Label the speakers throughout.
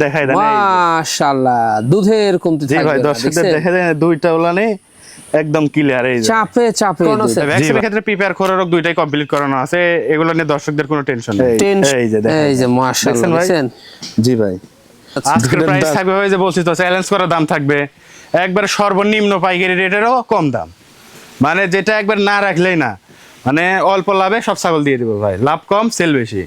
Speaker 1: দেখাই দেন
Speaker 2: মাশাআল্লাহ দুধের কমতি
Speaker 1: থাকবে। জি ভাই দর্শকদের দেখাই দেন দুইটা ওলানে একদম ক্লিয়ার। এই
Speaker 2: চাপে চাপে
Speaker 1: ভ্যাকসিনের ক্ষেত্রে প্রিপেয়ার করার দুইটাই কমপ্লিট করানো আছে, এগুলো নিয়ে দর্শকদের কোনো টেনশন নেই। এই যে দেখেন,
Speaker 2: এই যে মাশাআল্লাহ দেখেন।
Speaker 1: জি ভাই আজকের প্রাইস থাকবে ভাই যে বলছি তো চ্যালেঞ্জ করা দাম থাকবে একবার সর্বনিম্ন পাইকারি রেটেরও কম দাম, মানে যেটা একবার না রাখলেই না, মানে অল্প লাভে সব ছাগল দিয়ে দিব ভাই, লাভ কম সেল বেশি।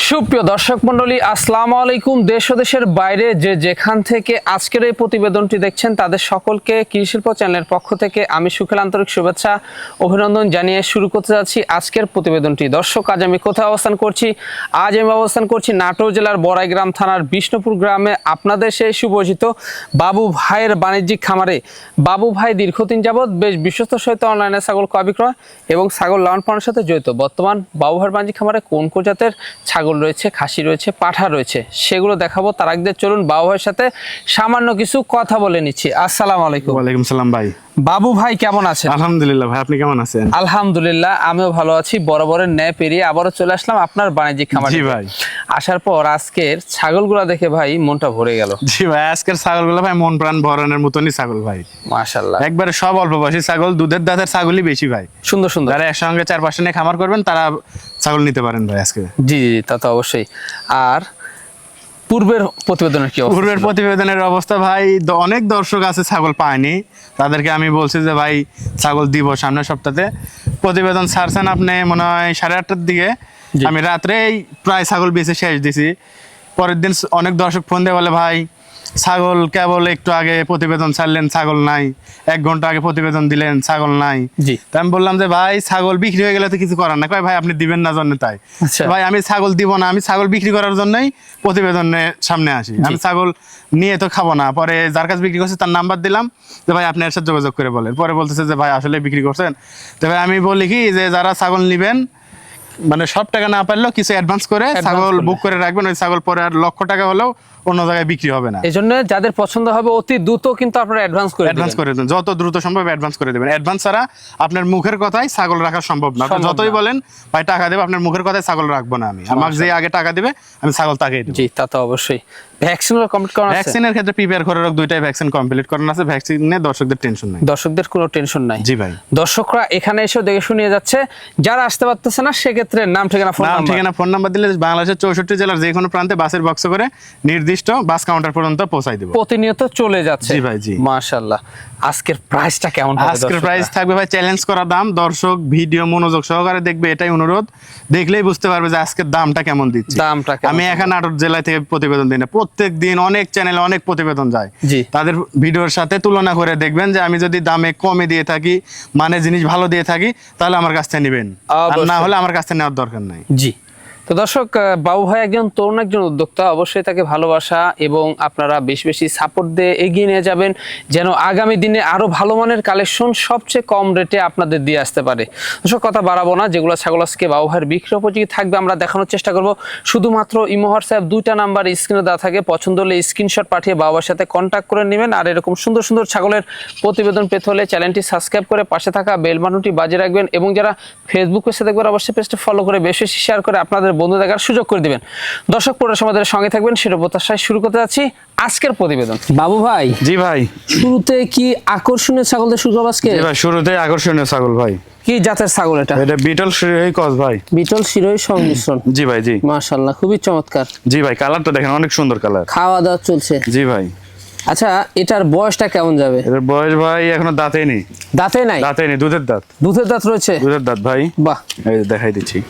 Speaker 2: সুপ্রিয় দর্শক মণ্ডলী, আসসালামু আলাইকুম। দেশ ও দেশের বাইরে যে যেখান থেকে আজকের এই প্রতিবেদনটি দেখছেন তাদের সকলকে কৃষি শিল্প চ্যানেলের পক্ষ থেকে আমি সুখেল আন্তরিক শুভেচ্ছা অভিনন্দন জানিয়ে শুরু করতে যাচ্ছি আজকের প্রতিবেদনটি। দর্শক আজ আমি কোথায় অবস্থান করছি? আজ আমি অবস্থান করছি নাটোর জেলার বড়াইগ্রাম থানার বিষ্ণুপুর গ্রামে আপনাদের সেই সুপরিচিত বাবু ভাইয়ের বাণিজ্যিক খামারে। বাবু ভাই দীর্ঘদিন যাবৎ বেশ বিশ্বস্ত সহিত অনলাইনে ছাগল ক্রয় বিক্রয় এবং ছাগল লালন পালনের সাথে জড়িত। বর্তমান বাবু ভাইয়ের বাণিজ্যিক খামারে কোন কোন জাতের ছাগল রয়েছে, খাসি রয়েছে, পাঠা রয়েছে, সেগুলো দেখাবো। তার আগে চলুন বাবু ভাইয়ের সাথে সামান্য কিছু কথা বলে নিচ্ছি। আসসালামু আলাইকুম।
Speaker 1: ওয়ালাইকুম সালাম ভাই।
Speaker 2: বাবু ভাই কেমন আছেন?
Speaker 1: আলহামদুলিল্লাহ ভাই, আপনি কেমন আছেন?
Speaker 2: আলহামদুলিল্লাহ আমিও ভালো আছি। বরাবরের ন্যায় পেরিয়ে আবারও চলে আসলাম আপনার বাণিজ্যিক খামারে।
Speaker 1: জি ভাই।
Speaker 2: আসার পর আজকের ছাগলগুলো দেখে ভাই মনটা ভরে গেল।
Speaker 1: জি ভাই আজকের ছাগলগুলো ভাই মন প্রাণ ভরানোর মতনই ছাগল ভাই,
Speaker 2: মাশাআল্লাহ।
Speaker 1: একবারে সব অল্প বয়সী ছাগল, দুধের দাঁতের ছাগলই বেশি ভাই,
Speaker 2: সুন্দর সুন্দর।
Speaker 1: যারা একসঙ্গে 4-5টা নিয়ে খামার করবেন তারা ছাগল নিতে পারেন ভাই আজকে।
Speaker 2: জি জি তা তো অবশ্যই। আর পূর্বের প্রতিবেদনের কি অবস্থা?
Speaker 1: পূর্বের প্রতিবেদনের অবস্থা ভাই অনেক দর্শক আছে ছাগল পায়নি, তাদেরকে আমি বলছি যে ভাই ছাগল দিব সামনের সপ্তাহে। প্রতিবেদন ছাড়ছেন আপনি মনে হয় 8:30টার দিকে, আমি রাত্রেই প্রায় ছাগল বেঁচে শেষ দিছি। পরের দিন অনেক দর্শক ফোন দিয়ে বলে ভাই ছাগল কেবল একটু আগে প্রতিবেদন ছাড়লেন ছাগল নাই, 1 ঘন্টা আগে প্রতিবেদন দিলেন ছাগল নাই।
Speaker 2: জি।
Speaker 1: তা আমি বললাম যে ভাই ছাগল বিক্রি হয়ে গেলে তো কিছু করার না। কয় ভাই আপনি দিবেন না জন্য তাই। ভাই আমি ছাগল দিব না, আমি ছাগল বিক্রি করার জন্যই প্রতিবেদনের সামনে আসি, আমি ছাগল নিয়ে তো খাবো না। পরে যার কাছে বিক্রি করছে তার নাম্বার দিলাম যে ভাই আপনি এর সাথে যোগাযোগ করে বলেন। পরে বলতেছে যে ভাই আসলে বিক্রি করছেন। তো ভাই আমি বলি কি যে যারা ছাগল নিবেন মানে সব টাকা না পারলেও কিছু অ্যাডভান্স করে ছাগল বুক করে রাখবেন, ওই ছাগল পরে আর লক্ষ টাকা হলেও অন্য জায়গায় বিক্রি হবে না।
Speaker 2: এই জন্য যাদের পছন্দ হবে অতি দ্রুত কিন্তু আপনারা অ্যাডভান্স করে
Speaker 1: দেবেন, যত দ্রুত সম্ভব অ্যাডভান্স করে দেবেন। অ্যাডভান্স ছাড়া আপনার মুখের কথাই ছাগল রাখা সম্ভব না। আপনি যতই বলেন ভাই টাকা দেব, আপনার মুখের কথায় ছাগল রাখবো না আমি, আমাকে যে আগে টাকা দিবে আমি ছাগল তাকেই দেব।
Speaker 2: জি তা তো অবশ্যই। ভ্যাকসিনের কমপ্লিট করানো আছে?
Speaker 1: ভ্যাকসিনের ক্ষেত্রে প্রিপেয়ার করার দুইটাই ভ্যাকসিন কমপ্লিট করানো আছে, ভ্যাকসিনে দর্শকদের টেনশন নাই।
Speaker 2: দর্শকদের কোনো টেনশন নাই।
Speaker 1: জি ভাই।
Speaker 2: দর্শকরা এখানে এসে দেখে শুনিয়ে যাচ্ছে, যারা আসতে পারতেছে না সেক্ষেত্রে নাম ঠিকানা ফোন
Speaker 1: নাম্বার দিলে বাংলাদেশের 64 জেলার যে কোনো প্রান্তে বাসের বক্স করে নির্দিষ্ট বাস কাউন্টার পর্যন্ত পৌঁছাই দেব।
Speaker 2: প্রতিনিয়ত চলে যাচ্ছে।
Speaker 1: জি ভাই জি।
Speaker 2: মাশাআল্লাহ। আজকের প্রাইসটা কেমন হবে?
Speaker 1: আজকের প্রাইস থাকবে ভাই চ্যালেঞ্জ করা দাম, দর্শক ভিডিও মনোযোগ সহকারে দেখবে এটাই অনুরোধ, দেখলেই বুঝতে পারবে যে আজকের দামটা কেমন দিচ্ছি। আমি এখানে নাটোর জেলা থেকে প্রতিবেদন দিই না, প্রত্যেক দিন অনেক চ্যানেলে অনেক প্রতিবেদন যায়, তাদের ভিডিওর সাথে তুলনা করে দেখবেন যে আমি যদি দামে কমে দিয়ে থাকি, মানে জিনিস ভালো দিয়ে থাকি, তাহলে আমার কাছ থেকে নেবেন, আর না হলে আমার কাছ থেকে নেওয়ার দরকার নাই।
Speaker 2: জি। তো দর্শক বাবু ভাই একজন তরুণ একজন উদ্যোক্তা, অবশ্যই তাকে ভালোবাসা এবং আপনারা বেশি বেশি সাপোর্ট দিয়ে এগিয়ে নিয়ে যাবেন যেন আগামী দিনে আরো ভালো মানের কালেকশন সবচেয়ে কম রেটে আপনাদের দিয়ে আসতে পারে। দর্শক কথা বাড়াবো না, যেগুলো ছাগল আজকে বাবু ভাইয়ের বিক্রি উপযোগী থাকবে আমরা দেখানোর চেষ্টা করব। শুধুমাত্র ইমো হোয়াটসঅ্যাপ 2টা নাম্বার স্ক্রিনে দেওয়া থাকে, পছন্দ হলে স্ক্রিনশট পাঠিয়ে বাবু ভাইয়ের সাথে কন্ট্যাক্ট করে নেবেন। আর এরকম সুন্দর সুন্দর ছাগলের প্রতিবেদন পেতে হলে চ্যানেলটি সাবস্ক্রাইব করে পাশে থাকা বেল বাটনটি বাজিয়ে রাখবেন এবং যারা ফেসবুক পেজে দেখবেন অবশ্যই পেজটি ফলো করে বেশি বেশি শেয়ার করে আপনাদের বন্ধু দেখার সুযোগ করে দিবেন। দর্শক পুরো সমাজের সঙ্গে থাকবেন সেটা প্রত্যাশায় শুরু করতে যাচ্ছি আজকের প্রতিবেদন। বাবু ভাই।
Speaker 1: জি ভাই।
Speaker 2: শুরুতে কি আকর্ষণীয় ছাগল দিয়ে শুরু করব আজকে?
Speaker 1: জি ভাই শুরুতে আকর্ষণীয় ছাগল ভাই।
Speaker 2: কি জাতের ছাগল এটা?
Speaker 1: এটা বিটল শিরোহী ক্রস ভাই।
Speaker 2: বিটল শিরোহী সংমিশ্রণ।
Speaker 1: জি ভাই জি।
Speaker 2: মাশাআল্লাহ খুবই চমৎকার।
Speaker 1: জি ভাই কালারটা দেখেন অনেক সুন্দর কালার।
Speaker 2: খাওয়া দাওয়া চলছে?
Speaker 1: জি ভাই।
Speaker 2: আচ্ছা এটার বয়সটা কেমন যাবে?
Speaker 1: এটার বয়স ভাই এখনো দাঁতেই নেই।
Speaker 2: দাঁতে নাই?
Speaker 1: দাঁতেই নেই, দুধের দাঁত।
Speaker 2: দুধের দাঁত রয়েছে?
Speaker 1: দুধের দাঁত ভাই।
Speaker 2: বাহ।
Speaker 1: এই দেখাই দিচ্ছি।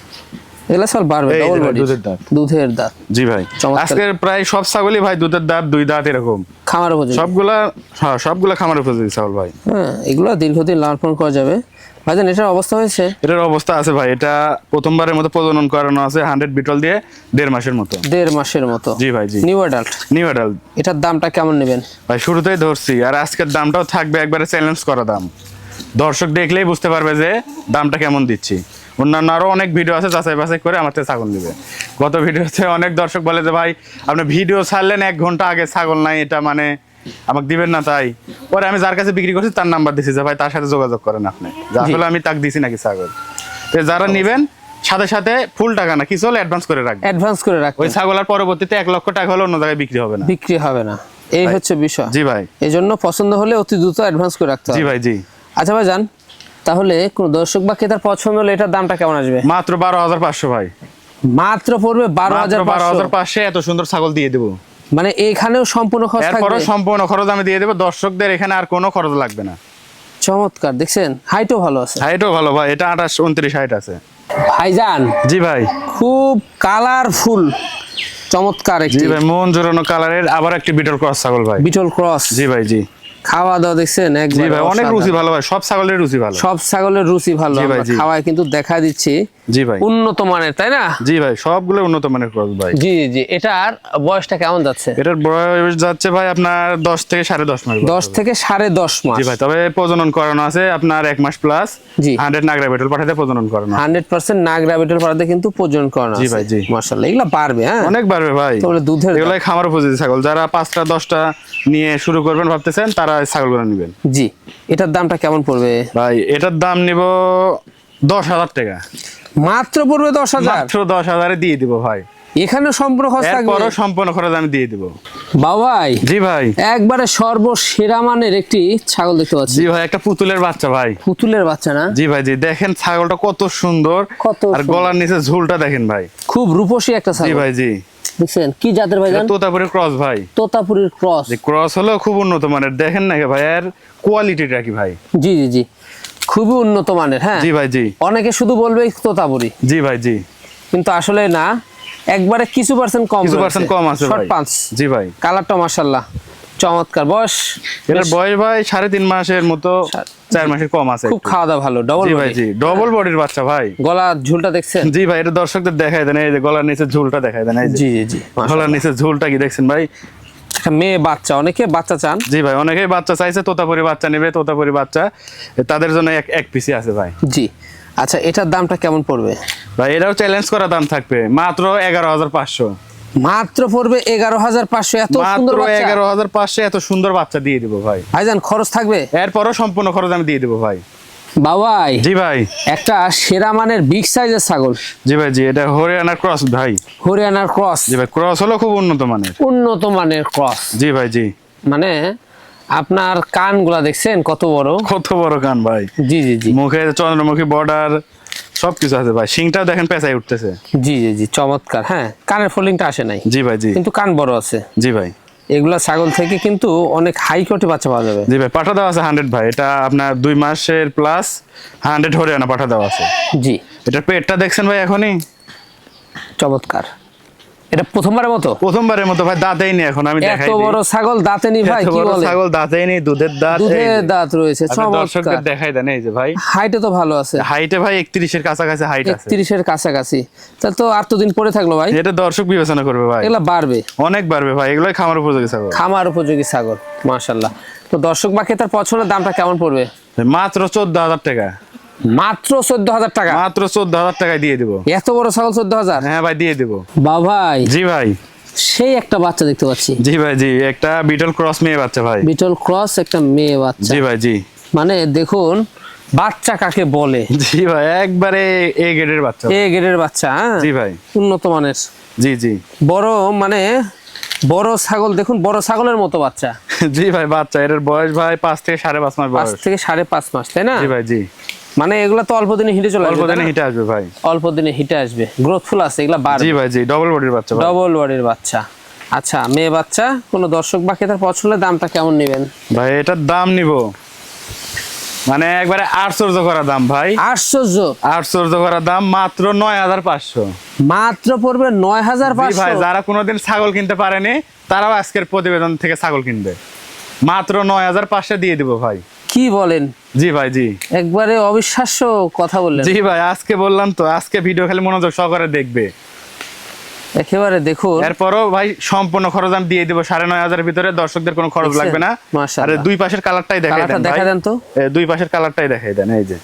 Speaker 2: এগুলা সব বাড়বে, ডবল বডি।
Speaker 1: দুধের দাঁত।
Speaker 2: দুধের দাঁত।
Speaker 1: জি ভাই। আজকের প্রায় সব ছাগলই ভাই দুধের দাঁত, 2 দাঁত এরকম।
Speaker 2: খামার উপযোগী
Speaker 1: সবগুলা? হ্যাঁ সবগুলা খামার উপযোগী ছাগল ভাই।
Speaker 2: হ্যাঁ এগুলা দীর্ঘদিন লালন পালন করা যাবে। ভাইজান এটার অবস্থা হয়েছে?
Speaker 1: এটার অবস্থা আছে ভাই, এটা প্রথমবারের মতো প্রজনন করানো আছে 100 বিটল দিয়ে 1.5 মাসের মতো।
Speaker 2: 1.5 মাসের মতো?
Speaker 1: জি ভাই জি।
Speaker 2: New adult?
Speaker 1: New adult.
Speaker 2: এটার দামটা কেমন নেবেন?
Speaker 1: ভাই শুরুতেই ধরছি, আর আজকের দামটাও থাকবে একবারে চ্যালেঞ্জ করা দাম, দর্শক দেখলেই বুঝতে পারবে যে দামটা কেমন দিচ্ছি। অন্যান্য আরো অনেক ভিডিও আছে যাচাই বাছাই করে আমার থেকে ছাগল নেবে। গত ভিডিওতে অনেক দর্শক বলে যে ভাই আপনি ভিডিও ছাড়লেন 1 ঘন্টা আগে ছাগল নাই, এটা মানে আমাকে দিবেন না। তাই পরে আমি যার কাছে বিক্রি করছি তার নাম্বার দিছি যে ভাই তার সাথে যোগাযোগ করেন আপনি, আসলে আমি তাকে দিছি নাকি ছাগল। যারা নিবেন সাথে সাথে ফুল টাকা না কিছু হলে অ্যাডভান্স করে রাখবেন।
Speaker 2: অ্যাডভান্স করে রাখবেন।
Speaker 1: ওই ছাগল আর পরবর্তীতে 1 লক্ষ টাকা হলে অন্য জায়গায় বিক্রি হবে না।
Speaker 2: বিক্রি হবে না, এই হচ্ছে বিষয়।
Speaker 1: জি ভাই।
Speaker 2: এজন্য পছন্দ হলে অতি দ্রুত অ্যাডভান্স করে রাখতে হবে।
Speaker 1: জি ভাই জি।
Speaker 2: আচ্ছা ভাই যান, তাহলে কোন দর্শক বা ক্রেতার পছন্দ হলে এটার দামটা কেমন আসবে?
Speaker 1: মাত্র 12,500 ভাই।
Speaker 2: মাত্র পড়বে
Speaker 1: 12,500 এত সুন্দর ছাগল দিয়ে দেবো।
Speaker 2: মানে এখানেও সম্পূর্ণ খরচ থাকবে?
Speaker 1: এরপরও সম্পূর্ণ খরচ আমি দিয়ে দেবো দর্শকদের, এখানে আর কোনো খরচ লাগবে না।
Speaker 2: চমৎকার, দেখছেন হাইটও ভালো আছে।
Speaker 1: হাইটও ভালো ভাই, এটা 28 29 হাইট আছে।
Speaker 2: ভাইজান
Speaker 1: জি ভাই।
Speaker 2: খুব কালারফুল চমৎকার একটি।
Speaker 1: জি ভাই, মন জোরানো কালারের আবার একটি বিটল ক্রস ছাগল ভাই।
Speaker 2: Beetle cross.
Speaker 1: জি ভাই জি।
Speaker 2: খাওয়া দাওয়া দেখছেন একদম।
Speaker 1: জি ভাই, অনেক রুচি ভালো ভাই, সব ছাগলের রুচি ভালো।
Speaker 2: সব ছাগলের রুচি ভালো।
Speaker 1: জি ভাই,
Speaker 2: আমরা
Speaker 1: জি।
Speaker 2: খাওয়ায় কিন্তু দেখা দিচ্ছি
Speaker 1: জি ভাই।
Speaker 2: উন্নত মানের, তাই না?
Speaker 1: জি ভাই, সবগুলো উন্নত মানের ক্রস ভাই।
Speaker 2: জি জি জি। এটার বয়সটা কেমন যাচ্ছে?
Speaker 1: এটার বয়স যাচ্ছে ভাই আপনার 10 থেকে 10.5 মাস।
Speaker 2: 10 থেকে 10.5 মাস।
Speaker 1: জি ভাই, তবে প্রজনন করানো আছে আপনার 1 মাস প্লাস।
Speaker 2: জি।
Speaker 1: 100 নাগরা বেটল পাঠাতে প্রজনন করানো।
Speaker 2: 100% নাগরা বিটল পাড়াতে কিন্তু প্রজনন করানো আছে।
Speaker 1: জি ভাই, জি।
Speaker 2: মাশাআল্লাহ, এগুলা পারবে। হ্যাঁ,
Speaker 1: অনেক বাড়বে ভাই।
Speaker 2: তাহলে দুধের
Speaker 1: এগুলাই খামার উপযোগী ছাগল। যারা 5টা 10টা নিয়ে শুরু করবেন ভাবতেছেন, তারা এই ছাগলগুলো নেবেন।
Speaker 2: জি। এটার দামটা কেমন পড়বে
Speaker 1: ভাই এটার দাম নিব 10,000 টাকা।
Speaker 2: মাত্র পড়বে 10,000?
Speaker 1: মাত্র 10,000 দিয়ে দিব ভাই।
Speaker 2: এখানে সম্পূর্ণ খরচ থাকবে?
Speaker 1: এরপরও সম্পূর্ণ খরচ আমি দিয়ে দিব।
Speaker 2: বাবাই।
Speaker 1: জি ভাই।
Speaker 2: একবারে সর্বসেরা মানের একটি ছাগল দেখতে পাচ্ছি।
Speaker 1: জি ভাই, একটা পুতুলের বাচ্চা ভাই।
Speaker 2: পুতুলের বাচ্চা না?
Speaker 1: জি ভাই জি, দেখেন ছাগলটা কত সুন্দর।
Speaker 2: কত
Speaker 1: আর
Speaker 2: সুন্দর।
Speaker 1: গলার নিচে ঝুলটা দেখেন ভাই।
Speaker 2: খুব রূপসী একটা
Speaker 1: জি
Speaker 2: ছাগল।
Speaker 1: ভাই জি।
Speaker 2: দেখছেন কি জাতের ভাই জান?
Speaker 1: তোতাপুরের ক্রস ভাই।
Speaker 2: তোতাপুরীর ক্রস।
Speaker 1: যে ক্রস হলো খুব উন্নত মানের, দেখেন না ভাই এর কোয়ালিটিটা কি ভাই।
Speaker 2: জি জি জি, খুবই উন্নত মানের। হ্যাঁ
Speaker 1: জি ভাই জি।
Speaker 2: অনেকে শুধু বলবে তোতাপুরি,
Speaker 1: জি ভাই জি।
Speaker 2: কিন্তু আসলে না, একবারে কিছু পার্সেন্ট কম,
Speaker 1: কিছু পার্সেন্ট কম আছে
Speaker 2: শর্ট
Speaker 1: ভাই।
Speaker 2: পাঁচ।
Speaker 1: জি ভাই।
Speaker 2: কালারটা মাশাআল্লাহ চমৎকার। বয়স?
Speaker 1: এটার বয়স ভাই 3.5 মাসের মতো, 4 মাসের কম আছে।
Speaker 2: খুব খাওয়া দাওয়া ভালো। ডবল
Speaker 1: জি ভাই জি, ডবল বডির বাচ্চা ভাই।
Speaker 2: গলা ঝুলটা দেখছেন?
Speaker 1: জি ভাই, এটা দর্শকদের দেখাই দেন, এই যে গলার নিচে ঝুলটা দেখাই দেন, এই যে
Speaker 2: জি জি জি।
Speaker 1: গলার নিচে ঝুলটা কি দেখছেন ভাই।
Speaker 2: একটা মেয়ে বাচ্চা, অনেকে বাচ্চা চান।
Speaker 1: জি ভাই, অনেকেই বাচ্চা চাইছে, তোতাপুরি বাচ্চা নেবে, তোতাপুরি বাচ্চা তাদের জন্য এক পিসি আছে ভাই।
Speaker 2: জি। আচ্ছা, এটার দামটা কেমন পড়বে?
Speaker 1: ভাই এটাও চ্যালেঞ্জ করা দাম থাকবে, মাত্র 11,500।
Speaker 2: মাত্র পড়বে 11,500? এত সুন্দর
Speaker 1: মাত্র
Speaker 2: বাচ্চা?
Speaker 1: 11,500 এত সুন্দর বাচ্চা দিয়ে দিব ভাই।
Speaker 2: ভাইজান খরচ থাকবে?
Speaker 1: এরপরও সম্পূর্ণ খরচ আমি দিয়ে দিব ভাই।
Speaker 2: বাবাই।
Speaker 1: জি ভাই।
Speaker 2: একটা সেরা মানের বিগ সাইজের ছাগল।
Speaker 1: জি ভাই জি, এটা হরিয়ানার ক্রস ভাই।
Speaker 2: হরিয়ানার ক্রস।
Speaker 1: জি ভাই, ক্রস হলো খুব উন্নত মানের।
Speaker 2: উন্নত মানের ক্রস।
Speaker 1: জি ভাই জি।
Speaker 2: মানে আপনার কানগুলা দেখছেন কত বড়?
Speaker 1: কত বড় কান ভাই।
Speaker 2: জি জি জি।
Speaker 1: মুখে চন্দ্রমুখী বর্ডার সবকিছু আছে ভাই, শিংটাও দেখেন পেঁচাই উঠতেছে।
Speaker 2: জি জি জি, চমৎকার। হ্যাঁ, কানের ফোল্ডিংটা আসে নাই।
Speaker 1: জি ভাই জি।
Speaker 2: কিন্তু কান বড় আছে।
Speaker 1: জি ভাই।
Speaker 2: এগুলা ছাগল থেকে কিন্তু অনেক হাই কোয়ালিটি বাচ্চা পাওয়া যাবে।
Speaker 1: জি ভাই, পাঠা দেওয়া আছে 100 ভাই। এটা আপনার 2 মাসের প্লাস 100 হরিয়ানা পাঠা দেওয়া আছে।
Speaker 2: জি।
Speaker 1: এটার পেটটা দেখছেন ভাই এখনই
Speaker 2: চমৎকার। এটা প্রথমবারের মতো?
Speaker 1: প্রথমবারের মতো ভাই, দাঁতেই নেই এখন, আমি দেখাই
Speaker 2: এত
Speaker 1: দিই।
Speaker 2: বড় ছাগল দাঁতে নি ভাই,
Speaker 1: এত
Speaker 2: কি
Speaker 1: বড়
Speaker 2: বলে?
Speaker 1: ছাগল দাঁতেই নেই, দুধের দাঁত। এই
Speaker 2: দুধের
Speaker 1: যে।
Speaker 2: দাঁত রয়েছে।
Speaker 1: আপনি
Speaker 2: চমৎকার।
Speaker 1: দর্শকদের দেখাই দেন, এই যে ভাই।
Speaker 2: হাইটে তো ভালো আছে।
Speaker 1: হাইটে ভাই 31 এর কাছাকাছি হাইট আছে।
Speaker 2: 31 এর কাছাকাছি। তাহলে তো আর তো দিন পরে থাকলো ভাই।
Speaker 1: এটা দর্শক বিবেচনা করবে ভাই।
Speaker 2: এগুলা বাড়বে,
Speaker 1: অনেক বাড়বে ভাই, এগুলাই খামার উপযোগী ছাগল।
Speaker 2: খামার উপযোগী ছাগল। মাশাআল্লাহ। তো দর্শক বাকি তার পছন্দের দামটা কেমন পড়বে?
Speaker 1: মাত্র 14,000 টাকা।
Speaker 2: মাত্র 14,000 টাকা?
Speaker 1: মাত্র 14,000 টাকায় দিয়ে দিব।
Speaker 2: এত বড় ছাগল 14,000?
Speaker 1: হ্যাঁ ভাই, দিয়ে দিব।
Speaker 2: বাবাই।
Speaker 1: জি ভাই।
Speaker 2: সেই একটা বাচ্চা দেখতে পাচ্ছি।
Speaker 1: জি ভাই জি, একটা বিটল ক্রস মেয়ে বাচ্চা ভাই।
Speaker 2: বিটল ক্রস একটা মেয়ে বাচ্চা।
Speaker 1: জি ভাই জি।
Speaker 2: মানে দেখুন বাচ্চা কাকে বলে।
Speaker 1: জি ভাই, একবারে এ গ্রেডের বাচ্চা।
Speaker 2: এ গ্রেডের বাচ্চা। হ্যাঁ
Speaker 1: জি ভাই।
Speaker 2: উন্নত মানের।
Speaker 1: জি জি।
Speaker 2: বড় মানে বড় ছাগল, দেখুন বড় ছাগলের মতো বাচ্চা।
Speaker 1: জি ভাই, বাচ্চা এর বয়স ভাই 5 থেকে 5.5 মাস
Speaker 2: 5
Speaker 1: বয়স।
Speaker 2: থেকে 5.5 মাস, তাই না?
Speaker 1: জি ভাই জি।
Speaker 2: মানে এগুলা তো অল্প দিনে হিটে চলে আসবে।
Speaker 1: অল্প দিনে হিটে আসবে ভাই।
Speaker 2: অল্প দিনে হিটে আসবে, গ্রোথফুল আছে, এগুলা বাড়বে।
Speaker 1: জি ভাই জি, ডবল বডির বাচ্চা ভাই।
Speaker 2: ডবল বডির বাচ্চা। আচ্ছা, মেয়ে বাচ্চা। কোন দর্শক বা ক্রেতার পছন্দের দামটা কেমন নেবেন?
Speaker 1: ভাই এটার দাম নিব মানে একবারে আশ্চর্য করা দাম ভাই।
Speaker 2: আশ্চর্য।
Speaker 1: আশ্চর্য করা দাম, মাত্র 9,500।
Speaker 2: মাত্র পড়বে
Speaker 1: জি
Speaker 2: 9,500?
Speaker 1: ভাই, যারা কোনোদিন ছাগল কিনতে পারেনি তারাও আজকের প্রতিবেদন থেকে ছাগল কিনবে। মাত্র 9,500 দিয়ে দিব ভাই।
Speaker 2: কি বলেন?
Speaker 1: জি ভাই জি।
Speaker 2: একবারে অবিশ্বাস্য কথা বললেন।
Speaker 1: জি ভাই, আজকে বললাম তো, আজকে ভিডিও খালি মনোযোগ সহকারে দেখবে।
Speaker 2: একেবারে দেখুন।
Speaker 1: এরপরও ভাই সম্পূর্ণ খরচ আমি দিয়ে দিব 9,500 এর ভিতরে, দর্শকদের কোনো খরচ লাগবে না।
Speaker 2: মাশাআল্লাহ।
Speaker 1: আরে দুই পাশের কালারটাই দেখাই দেন ভাই।
Speaker 2: দেখা দেন তো।
Speaker 1: দুই পাশের কালারটাই দেখাই দেন, এই যে।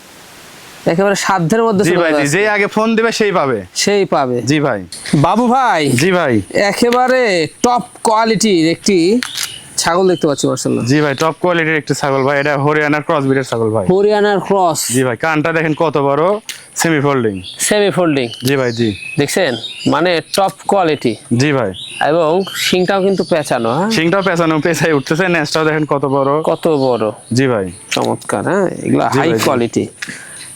Speaker 2: একেবারে সাধ্যের মধ্যে
Speaker 1: জি
Speaker 2: চলে
Speaker 1: ভাই জি,
Speaker 2: যাচ্ছে।
Speaker 1: যে আগে ফোন দিবে সেই পাবে।
Speaker 2: সেই পাবে।
Speaker 1: জি ভাই।
Speaker 2: বাবু ভাই।
Speaker 1: জি ভাই।
Speaker 2: একেবারে টপ কোয়ালিটির একটি ছাগল দেখতে পাচ্ছি মাশাআল্লাহ।
Speaker 1: জি ভাই, টপ কোয়ালিটির একটা ছাগল ভাই, এটা হরিয়ানার ক্রস ব্রিডের ছাগল ভাই।
Speaker 2: হরিয়ানার ক্রস।
Speaker 1: জি ভাই, কানটা দেখেন কত বড়, সেমি ফোল্ডিং।
Speaker 2: Semi folding.
Speaker 1: জি ভাই জি।
Speaker 2: দেখছেন মানে টপ কোয়ালিটি।
Speaker 1: জি ভাই,
Speaker 2: এবং শিংটাও কিন্তু পেঁচানো। হ্যাঁ,
Speaker 1: শিংটাও পেছানো, পেছাই উঠতেছে, নেজটাও দেখেন কত বড়।
Speaker 2: কত বড়।
Speaker 1: জি ভাই,
Speaker 2: চমৎকার। হ্যাঁ, এগুলো
Speaker 1: জি
Speaker 2: হাই
Speaker 1: ভাই, জি।
Speaker 2: কোয়ালিটি।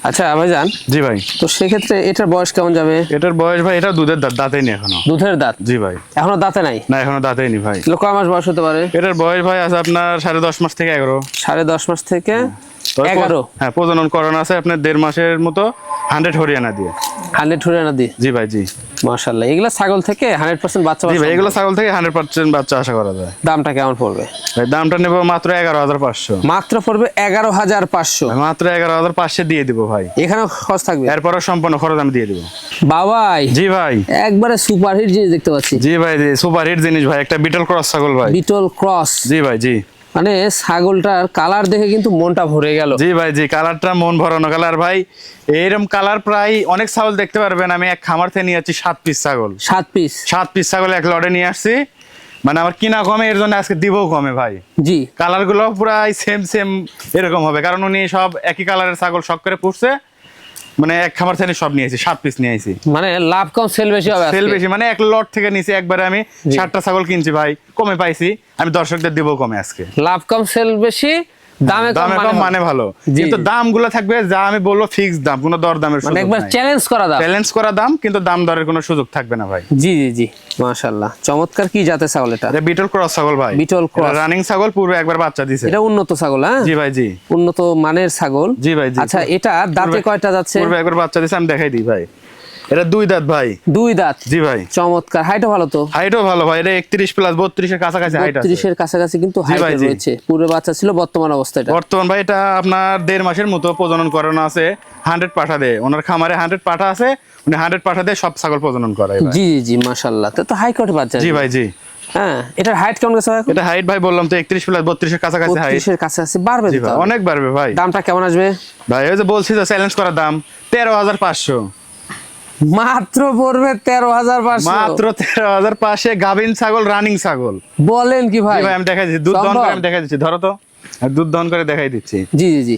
Speaker 2: আচ্ছা ভাইজান,
Speaker 1: জি ভাই,
Speaker 2: তো সেক্ষেত্রে এটার বয়স কেমন যাবে?
Speaker 1: এটার বয়স ভাই, এটা দুধের দাঁত, দাঁতেই নি এখনো।
Speaker 2: দুধের দাঁত?
Speaker 1: জি ভাই,
Speaker 2: এখনো দাঁতে নাই?
Speaker 1: না এখনো দাঁতেই নি ভাই।
Speaker 2: কয় মাস বয়স হতে পারে?
Speaker 1: এটার বয়স ভাই আছে আপনার 10.5 মাস থেকে 11।
Speaker 2: 10.5 মাস থেকে
Speaker 1: তবে
Speaker 2: 11।
Speaker 1: হ্যাঁ, প্রজনন করানো আছে আপনার 1.5 মাসের মতো 100 হরিয়ানা দিয়ে।
Speaker 2: 100 হরিয়ানা দিয়ে?
Speaker 1: জি ভাই জি।
Speaker 2: মাশাআল্লাহ, এগুলা ছাগল থেকে 100% বাচ্চা?
Speaker 1: জি ভাই, এগুলো ছাগল থেকে 100% বাচ্চা আশা করা যায়।
Speaker 2: দামটা কেমন পড়বে
Speaker 1: ভাই দামটা নেব মাত্র 11,500।
Speaker 2: মাত্র পড়বে 11,500?
Speaker 1: মাত্র 11,500 দিয়ে দিব ভাই।
Speaker 2: এখানেও খরচ থাকবে?
Speaker 1: এরপরও সম্পূর্ণ খরচ আমি দিয়ে দিব।
Speaker 2: বাবাই,
Speaker 1: জি ভাই,
Speaker 2: একবারে সুপারহিট জিনিস দেখতে পাচ্ছি।
Speaker 1: জি ভাই জি, সুপার হিট জিনিস ভাই, একটা বিটল ক্রস ছাগল ভাই।
Speaker 2: Beetle cross?
Speaker 1: জি ভাই জি।
Speaker 2: মানে ছাগলটার কালার দেখে কিন্তু মনটা ভরে গেল।
Speaker 1: জি ভাই জি, কালারটা মন ভরানো কালার ভাই। এইরকম কালার প্রায় অনেক ছাগল দেখতে পারবেন। আমি এক খামার থেকে নিয়ে যাচ্ছি 7 পিস ছাগল।
Speaker 2: 7 পিস?
Speaker 1: 7 পিস ছাগল এক লটে নিয়ে আসছি, মানে আমার কিনা কমে, এর জন্য আজকে দিবও কমে ভাই।
Speaker 2: জি।
Speaker 1: কালার গুলো প্রায় সেম সেম এরকম হবে, কারণ উনি সব একই কালারের ছাগল শখ করে পুষছে, মানে এক খামার থেকে সব নিয়েছি, 7 পিস নিয়েছি।
Speaker 2: মানে লাভ কম সেল বেশি হবে?
Speaker 1: সেল বেশি, মানে এক লট থেকে নিয়েছি একবারে। আমি 60টা ছাগল কিনছি ভাই, কমে পাইছি, আমি দর্শকদের দিব কমে আজকে।
Speaker 2: লাভ কম সেল বেশি, দামে কম
Speaker 1: মানে ভালো,
Speaker 2: জি,
Speaker 1: কিন্তু
Speaker 2: জি।
Speaker 1: দামগুলো থাকবে যা আমি বলবো ফিক্স দাম, কোনো দর দামের
Speaker 2: মানে
Speaker 1: সুযোগ
Speaker 2: একবার
Speaker 1: নাই।
Speaker 2: চ্যালেঞ্জ করা দাম?
Speaker 1: চ্যালেঞ্জ করা দাম, কিন্তু দাম দরের কোনো সুযোগ থাকবে না ভাই।
Speaker 2: জি জি জি, মাশাআল্লাহ। চমৎকার। কি জাতের ছাগল এটা?
Speaker 1: এটা বিটল ক্রস ছাগল ভাই।
Speaker 2: বিটল ক্রস
Speaker 1: রানিং ছাগল, পূর্বে একবার বাচ্চা দিছে।
Speaker 2: এটা উন্নত ছাগল? হ্যাঁ
Speaker 1: জি ভাই জি।
Speaker 2: উন্নত মানের ছাগল?
Speaker 1: জি ভাই জি।
Speaker 2: আচ্ছা, এটা দাঁতে কয়টা যাচ্ছে?
Speaker 1: পূর্বে একবার বাচ্চা দিছে, আমি দেখাই দিই ভাই। এটা 2 দাঁত ভাই।
Speaker 2: 2 দাঁত?
Speaker 1: জি ভাই।
Speaker 2: চমৎকার। হাইটও ভালো তো?
Speaker 1: হাইটও ভালো ভাই, এটা 31 প্লাস 32 এর কাছাকাছি হাইট আছে।
Speaker 2: 32 এর কাছাকাছি কিন্তু
Speaker 1: জি ভাই,
Speaker 2: হাইট
Speaker 1: জি।
Speaker 2: রয়েছে। পূর্বে বাচ্চা ছিল, বর্তমান অবস্থা এটা?
Speaker 1: বর্তমান ভাই এটা আপনার 1.5 মাসের মতো প্রজনন করানো আছে। 100 পাঠা দেয় ওনার খামারে, 100 পাঠা আছে, উনি 100 পাঠা দিয়ে সব ছাগল প্রজনন করায় ভাই।
Speaker 2: জি জি, মাশাআল্লাহ। তো হাই কোয়ালিটি বাচ্চা?
Speaker 1: জি ভাই জি।
Speaker 2: হ্যাঁ, এটার হাইট কেমন গেছে ভাই?
Speaker 1: এটা হাইট ভাই বললাম তো 31 প্লাস 32 এর কাছাকাছি হাইট।
Speaker 2: 32 এর কাছাকাছি বাড়বে
Speaker 1: জি
Speaker 2: তো?
Speaker 1: ভাই, অনেক বাড়বে ভাই।
Speaker 2: দামটা কেমন আসবে
Speaker 1: ভাই ওই যে বলছি তো, চ্যালেঞ্জ করার দাম 13,500।
Speaker 2: মাত্র পড়বে 13,500?
Speaker 1: মাত্র 13,500। গাভিন ছাগল, রানিং ছাগল।
Speaker 2: বলেন কি ভাই?
Speaker 1: জি ভাই, আমি দেখাই দিচ্ছি, দুধ দহন
Speaker 2: সম্ভব?
Speaker 1: করে আমি দেখাই দিচ্ছি, ধরো তো, আর দুধ দহন করে দেখাই দিচ্ছি।
Speaker 2: জি জি জি,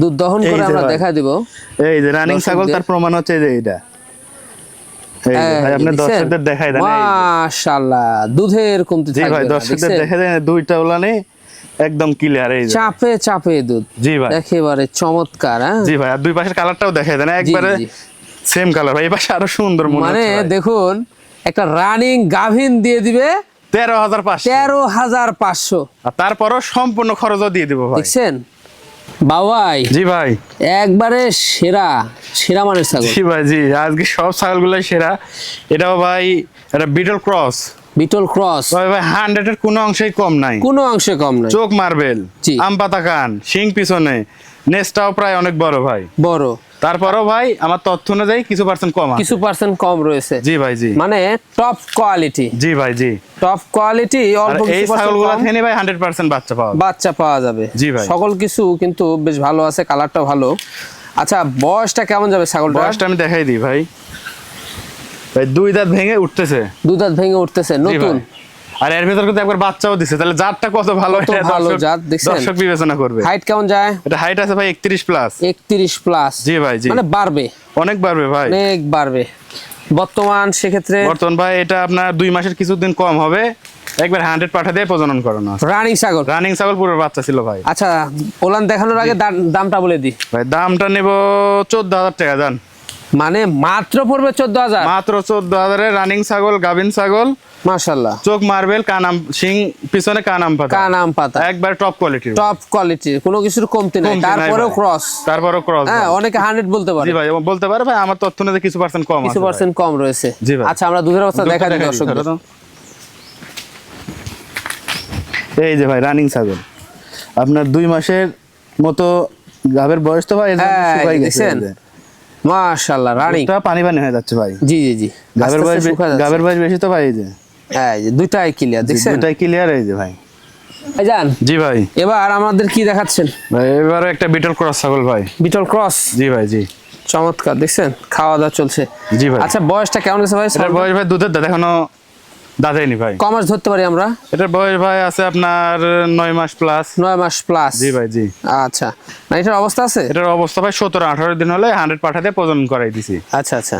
Speaker 2: দুধ দহন
Speaker 1: এই
Speaker 2: করে
Speaker 1: যে
Speaker 2: আমরা
Speaker 1: ভাই।
Speaker 2: দেখা দিব।
Speaker 1: এই যে রানিং ছাগল, তার প্রমাণ হচ্ছে এই যে এটা। এই যে ভাই, আপনি দর্শকদের দেখাই দেন। এই যে।
Speaker 2: মাশাআল্লাহ, দুধের কমতি
Speaker 1: জি
Speaker 2: থাকবে
Speaker 1: ভাই,
Speaker 2: না,
Speaker 1: দর্শকদের
Speaker 2: দেখছেন?
Speaker 1: দেখা দেন, দুইটা উলানে একদম ক্লিয়ার। এই যে
Speaker 2: চাপে চাপে দুধ।
Speaker 1: জি ভাই।
Speaker 2: একেবারে চমৎকার। হ্যাঁ,
Speaker 1: জি ভাই, আর দুই পাশের কালারটাও দেখাই দেন, একবারে
Speaker 2: জি।
Speaker 1: সেম কালার ভাই। এই পাশে আরো সুন্দর মনে
Speaker 2: মানে
Speaker 1: হচ্ছে ভাই।
Speaker 2: দেখুন, একটা রানিং গাভিন দিয়ে দিবে
Speaker 1: 13,500।
Speaker 2: 13,500।
Speaker 1: আর তারপরও সম্পূর্ণ খরচও দিয়ে দিব ভাই।
Speaker 2: দেখছেন বাবাই?
Speaker 1: জি ভাই।
Speaker 2: একবারে সেরা সেরা মানের ছাগল।
Speaker 1: জি ভাই জি, আজকে সব ছাগলগুলাই সেরা। এটাও ভাই এটা বিটল ক্রস।
Speaker 2: Beetle cross?
Speaker 1: ভাই 100 এর কোনো অংশেই কম নাই,
Speaker 2: কোনো অংশে কম নয়।
Speaker 1: চোখ মার্বেল,
Speaker 2: জি।
Speaker 1: আম পাতা কান, শিং পিছনে, নেসটাও প্রায় অনেক বড় ভাই।
Speaker 2: বড়?
Speaker 1: তারপরও ভাই আমার তথ্য অনুযায়ী কিছু পার্সেন্ট কম আছে।
Speaker 2: কিছু পার্সেন্ট কম রয়েছে?
Speaker 1: জি ভাই জি।
Speaker 2: মানে টপ কোয়ালিটি?
Speaker 1: জি ভাই জি।
Speaker 2: টপ কোয়ালিটি,
Speaker 1: আর
Speaker 2: অল্প
Speaker 1: এই
Speaker 2: কিছু
Speaker 1: ছাগলগুলো
Speaker 2: পার্সেন্ট
Speaker 1: থেকে ভাই 100% বাচ্চা পাওয়া যায়।
Speaker 2: বাচ্চা পাওয়া যাবে?
Speaker 1: জি ভাই।
Speaker 2: সকল কিছু কিন্তু বেশ ভালো আছে, কালারটা ভালো। আচ্ছা, বয়সটা কেমন যাবে ছাগলটা?
Speaker 1: বয়সটা আমি দেখাই দিই ভাই। ভাই 2 দাঁত ভেঙে উঠতেছে।
Speaker 2: 2 দাঁত ভেঙে উঠতেছে,
Speaker 1: জি
Speaker 2: নতুন?
Speaker 1: ভাই। আর এর ভিতর কিন্তু একবার বাচ্চাও দিছে, তাহলে জাতটা কত ভালো,
Speaker 2: কত
Speaker 1: এটা
Speaker 2: ভালো
Speaker 1: দর্শক-
Speaker 2: জাত, দেখছেন?
Speaker 1: দর্শক বিবেচনা করবে।
Speaker 2: হাইট কেমন যায়?
Speaker 1: এটা হাইট আছে ভাই 31 প্লাস।
Speaker 2: 31 প্লাস?
Speaker 1: জি ভাই জি।
Speaker 2: মানে বাড়বে?
Speaker 1: অনেক বাড়বে ভাই,
Speaker 2: অনেক বাড়বে। বর্তমান সেক্ষেত্রে
Speaker 1: বর্তমান ভাই এটা আপনার 2 মাসের কিছুদিন কম হবে, একবার 100 পাঠা দিয়ে প্রজনন করানো আছে।
Speaker 2: রানিং ছাগল?
Speaker 1: রানিং ছাগল, পুরো বাচ্চা ছিল ভাই।
Speaker 2: আচ্ছা, ওলান দেখানোর আগে দামটা বলে দিই
Speaker 1: ভাই দামটা নেব 14,000 টাকা। জান
Speaker 2: মানে মাত্র পড়বে 14,000?
Speaker 1: মাত্র 14,000 এর রানিং ছাগল, গাভিন ছাগল,
Speaker 2: মাশাআল্লাহ।
Speaker 1: চোখ মার্বেল, কানাম শিং পিছনে, কানাম পাতা,
Speaker 2: কানাম পাতা,
Speaker 1: একবার টপ কোয়ালিটির।
Speaker 2: টপ কোয়ালিটি, কোনো কিছুর কমতি নাই।
Speaker 1: কমতি নাই
Speaker 2: তারপরেও
Speaker 1: ভাই।
Speaker 2: ক্রস?
Speaker 1: তারপরও ক্রস।
Speaker 2: হ্যাঁ, অনেকে 100 বলতে পারে।
Speaker 1: জি ভাই, বলতে পারে ভাই, আমার তথ্য অনুযায়ী কিছু পার্সেন্ট কম আছে।
Speaker 2: কিছু পার্সেন্ট কম রয়েছে।
Speaker 1: জি ভাই।
Speaker 2: আচ্ছা, আমরা দুধের অবস্থা
Speaker 1: দুধটা
Speaker 2: দেখা দিই
Speaker 1: দেখাই দিই,
Speaker 2: দর্শকদের।
Speaker 1: ধরো তো। এই যে ভাই রানিং ছাগল, আপনার 2 মাসের মতো গাবের বয়স তো ভাই, এর জন্য
Speaker 2: হ্যাঁ,
Speaker 1: শুকাই গেছে।
Speaker 2: দেখছেন? মাশাআল্লাহ, রানিং।
Speaker 1: দুধটা পানি পানি হয়ে যাচ্ছে ভাই।
Speaker 2: জি জি জি,
Speaker 1: গাবের বয়স, গাবের বয়স বেশি তো ভাই। এই যে
Speaker 2: এই যে দুইটাই ক্লিয়ার, দেখছেন?
Speaker 1: দুটাই ক্লিয়ার। এই যে ভাই।
Speaker 2: ভাইজান,
Speaker 1: জি ভাই।
Speaker 2: এবার আমাদের কি দেখাচ্ছেন?
Speaker 1: ভাই এবারে একটা বিটল ক্রস ছাগল ভাই।
Speaker 2: Beetle cross?
Speaker 1: জি ভাই জি।
Speaker 2: চমৎকার, দেখছেন? খাওয়া দাওয়া চলছে?
Speaker 1: জি ভাই।
Speaker 2: আচ্ছা, বয়সটা কেমন গেছে ভাই?
Speaker 1: এটার বয়স ভাই দুধের দাঁত এখনো দাঁতেনি ভাই।
Speaker 2: কমাস ধরতে পারি আমরা?
Speaker 1: এটার বয়স ভাই আছে আপনার 9 মাস প্লাস।
Speaker 2: 9 মাস প্লাস।
Speaker 1: জি ভাই জি।
Speaker 2: আচ্ছা, না এটার অবস্থা আছে?
Speaker 1: এটার অবস্থা ভাই 17-18 দিন হলে 100 পাঠাতে প্রজনন করাই দিছি।
Speaker 2: আচ্ছা আচ্ছা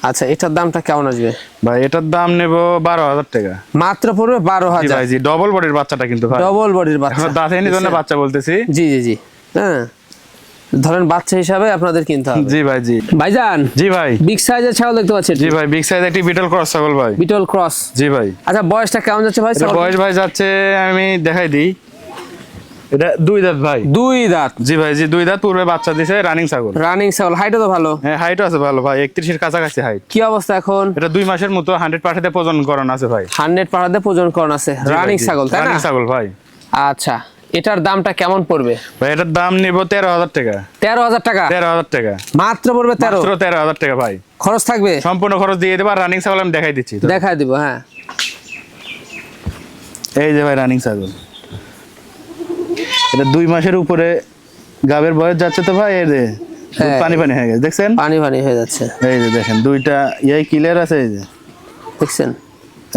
Speaker 2: আচ্ছা, এটার দামটা কেমন আসবে
Speaker 1: ভাই? এটার দাম নেব 12,000 টাকা।
Speaker 2: মাত্র পড়বে
Speaker 1: জি
Speaker 2: 12,000?
Speaker 1: ভাই জি, ডবল বডির বাচ্চাটা কিন্তু ভাই।
Speaker 2: ডবল বডির বাচ্চা,
Speaker 1: এখন দাঁতেনি জন্য বাচ্চা বলতেছি।
Speaker 2: জি জি জি। হ্যাঁ, ধরেন বাচ্চা হিসাবে আপনাদের কিনতে হবে।
Speaker 1: জি ভাই জি।
Speaker 2: ভাইজান,
Speaker 1: জি ভাই।
Speaker 2: বিগ সাইজের ছাগল দেখতে পাচ্ছি।
Speaker 1: জি ভাই, বিগ সাইজ একটি বিটল ক্রস ছাগল ভাই।
Speaker 2: Beetle cross.
Speaker 1: জি ভাই।
Speaker 2: আচ্ছা, বয়সটা কেমন যাচ্ছে ভাই?
Speaker 1: এটা বয়স ভাই যাচ্ছে, আমি দেখাই দিই। এটা 2 দাঁত ভাই।
Speaker 2: 2 দাঁত?
Speaker 1: জি ভাই জি, 2 দাঁত, পূর্বে বাচ্চা দিছে, রানিং ছাগল।
Speaker 2: রানিং ছাগল, হাইটও তো ভালো।
Speaker 1: হ্যাঁ, হাইটও আছে ভালো ভাই, 31 এর কাছাকাছি হাইট।
Speaker 2: কি অবস্থা এখন?
Speaker 1: এটা 2 মাসের মতো 100 পাঠাতে প্রজনন করানো আছে ভাই।
Speaker 2: 100 পাড়াতে প্রজনন করানো আছে, রানিং ছাগল তাই না?
Speaker 1: রানিং ছাগল ভাই।
Speaker 2: আচ্ছা, এটার দামটা কেমন পড়বে
Speaker 1: ভাই? এটার দাম নিব 13,000 টাকা।
Speaker 2: 13,000 টাকা?
Speaker 1: 13,000 টাকা
Speaker 2: মাত্র পড়বে 13?
Speaker 1: মাত্র 13,000 টাকা ভাই।
Speaker 2: খরচ থাকবে?
Speaker 1: সম্পূর্ণ খরচ দিয়ে দেব। আর রানিং ছাগল আমি দেখাই দিচ্ছি।
Speaker 2: দেখাই দিব। হ্যাঁ,
Speaker 1: এই যে ভাই রানিং ছাগল। এটা 2 মাসের উপরে গাবের বয়স যাচ্ছে তো ভাই। এই যে
Speaker 2: হ্যাঁ।
Speaker 1: পানি পানি হয়ে গেছে, দেখছেন?
Speaker 2: পানি পানি হয়ে যাচ্ছে।
Speaker 1: এই যে দেখেন, দুইটা ইয়াই ক্লিয়ার আছে। এই যে
Speaker 2: দেখছেন,